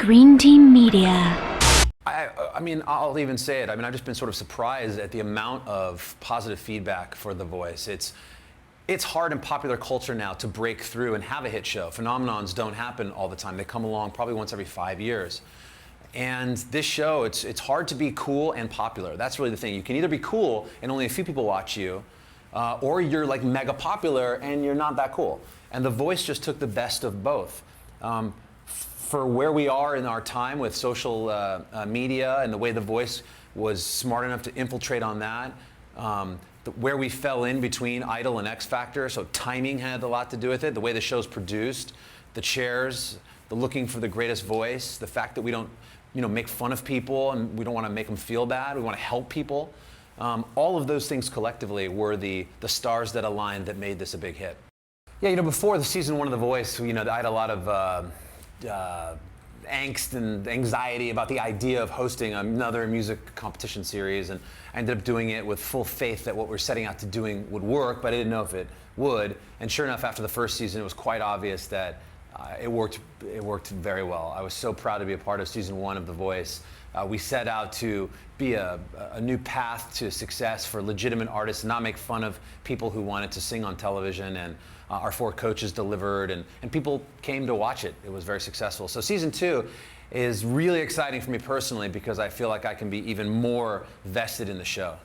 Green Team Media. I mean, I'll even say it. I mean, I've just been sort of surprised at the amount of positive feedback for The Voice. It's hard in popular culture now to break through and have a hit show. Phenomenons don't happen all the time. They come along probably once every 5 years. And this show, it's hard to be cool and popular. That's really the thing. You can either be cool and only a few people watch you, or you're like mega popular and you're not that cool. And The Voice just took the best of both. For where we are in our time with social media and the way The Voice was smart enough to infiltrate on that, where we fell in between Idol and X Factor, so timing had a lot to do with it, the way the show's produced, the chairs, the looking for the greatest voice, the fact that we don't make fun of people and we don't want to make them feel bad, we want to help people. All of those things collectively were the stars that aligned that made this a big hit. Yeah, before the season 1 of The Voice, I had a lot of angst and anxiety about the idea of hosting another music competition series, and I ended up doing it with full faith that what we're setting out to doing would work, but I didn't know if it would. And sure enough, after the first season, it was quite obvious that it worked very well. I was so proud to be a part of season 1 of The Voice. We set out to be a new path to success for legitimate artists, not make fun of people who wanted to sing on television, and our 4 coaches delivered, and people came to watch it. It was very successful. So season 2 is really exciting for me personally because I feel like I can be even more vested in the show.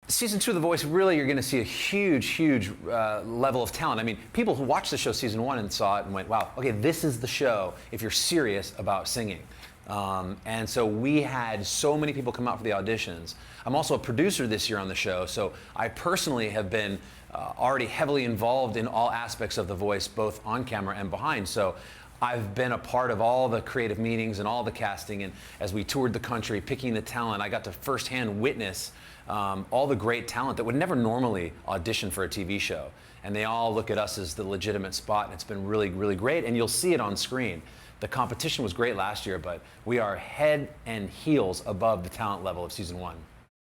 Season 2 of The Voice, really, you're going to see a huge level of talent. I mean, people who watched the show season 1 and saw it and went, wow, okay, this is the show if you're serious about singing. And so we had so many people come out for the auditions. I'm also a producer this year on the show, so I personally have been already heavily involved in all aspects of The Voice, both on camera and behind. So I've been a part of all the creative meetings and all the casting, and as we toured the country picking the talent, I got to firsthand witness all the great talent that would never normally audition for a TV show. And they all look at us as the legitimate spot, and it's been really, really great, and you'll see it on screen. The competition was great last year, but we are head and heels above the talent level of season 1.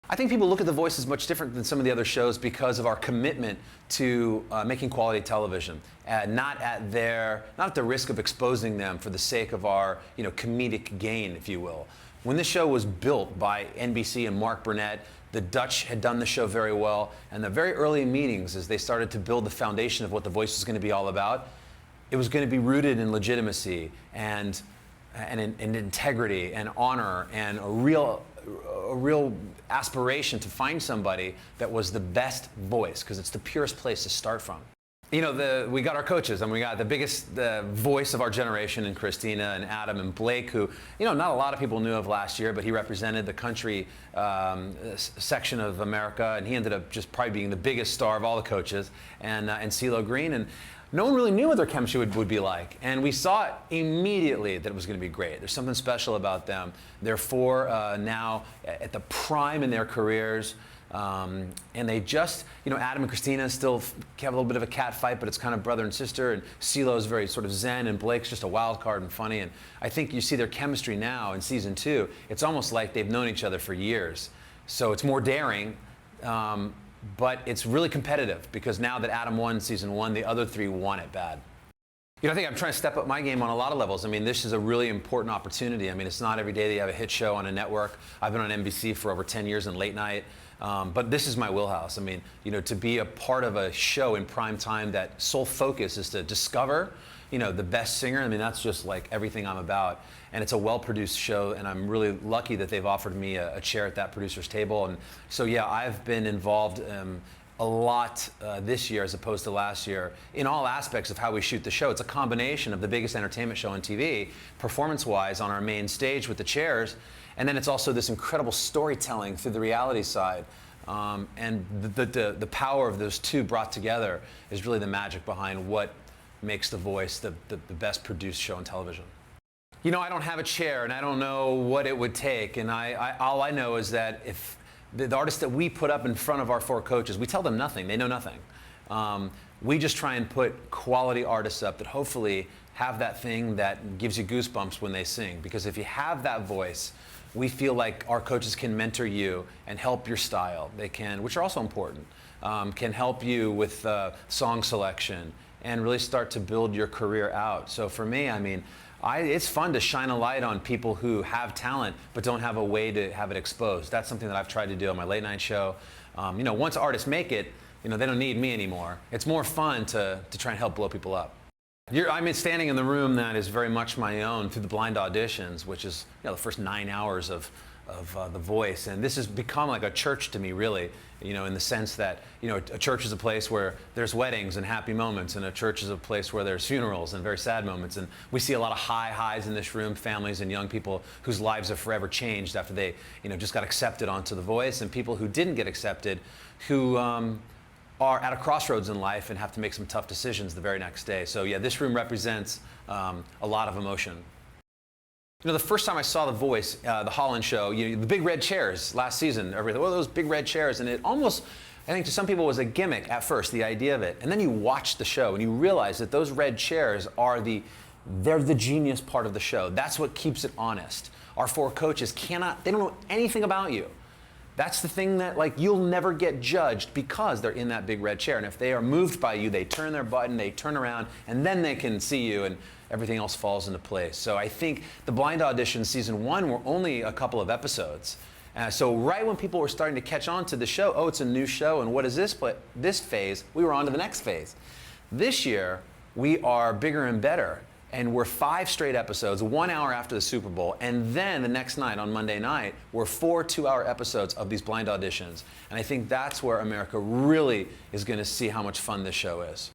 I think people look at The Voice as much different than some of the other shows because of our commitment to making quality television, not at the risk of exposing them for the sake of our comedic gain, if you will. When this show was built by NBC and Mark Burnett, the Dutch had done the show very well, and the very early meetings, as they started to build the foundation of what The Voice was going to be all about, it was going to be rooted in legitimacy and integrity and honor and a real aspiration to find somebody that was the best voice, because it's the purest place to start from. We got our coaches, and we got the biggest voice of our generation in Christina and Adam and Blake, who, not a lot of people knew of last year, but he represented the country section of America, and he ended up just probably being the biggest star of all the coaches, and CeeLo Green, and no one really knew what their chemistry would be like, and we saw it immediately that it was going to be great. There's something special about them. They're 4 now at the prime in their careers, and they just, Adam and Christina still have a little bit of a cat fight, but it's kind of brother and sister, and CeeLo's very sort of zen, and Blake's just a wild card and funny, and I think you see their chemistry now in season 2. It's almost like they've known each other for years, so it's more daring. But it's really competitive because now that Adam won season 1, the other 3 want it bad. I think I'm trying to step up my game on a lot of levels. I mean, this is a really important opportunity. I mean, it's not every day that you have a hit show on a network. I've been on NBC for over 10 years in late night, but this is my wheelhouse. I mean, to be a part of a show in prime time that sole focus is to discover the best singer. I mean, that's just like everything I'm about. And it's a well-produced show, and I'm really lucky that they've offered me a chair at that producer's table. And so, yeah, I've been involved a lot this year as opposed to last year in all aspects of how we shoot the show. It's a combination of the biggest entertainment show on TV, performance-wise on our main stage with the chairs, and then it's also this incredible storytelling through the reality side. And the power of those two brought together is really the magic behind what makes The Voice the best produced show on television. I don't have a chair, and I don't know what it would take, and all I know is that if the artists that we put up in front of our 4 coaches, we tell them nothing, they know nothing. We just try and put quality artists up that hopefully have that thing that gives you goosebumps when they sing, because if you have that voice, we feel like our coaches can mentor you and help your style. They can, which are also important, can help you with song selection and really start to build your career out. So for me, I mean, It's fun to shine a light on people who have talent but don't have a way to have it exposed. That's something that I've tried to do on my late night show. Once artists make it, they don't need me anymore. It's more fun to try and help blow people up. I'm standing in the room that is very much my own through the blind auditions, which is the first 9 hours of The Voice, and this has become like a church to me, really. In the sense that a church is a place where there's weddings and happy moments, and a church is a place where there's funerals and very sad moments. And we see a lot of highs in this room, families and young people whose lives have forever changed after they just got accepted onto The Voice, and people who didn't get accepted, who are at a crossroads in life and have to make some tough decisions the very next day. So yeah, this room represents a lot of emotion. The first time I saw The Voice, the Holland show, the big red chairs last season, everything, those big red chairs, and it almost, I think to some people was a gimmick at first, the idea of it. And then you watch the show and you realize that those red chairs are they're the genius part of the show. That's what keeps it honest. Our 4 coaches they don't know anything about you. That's the thing that, you'll never get judged because they're in that big red chair. And if they are moved by you, they turn their button, they turn around, and then they can see you, and everything else falls into place. So I think the blind auditions season 1 were only a couple of episodes. So right when people were starting to catch on to the show, oh, it's a new show, and what is this phase, we were on to the next phase. This year, we are bigger and better. And we're 5 straight episodes, 1 hour after the Super Bowl, and then the next night, on Monday night, we're 4 2-hour episodes of these blind auditions. And I think that's where America really is going to see how much fun this show is.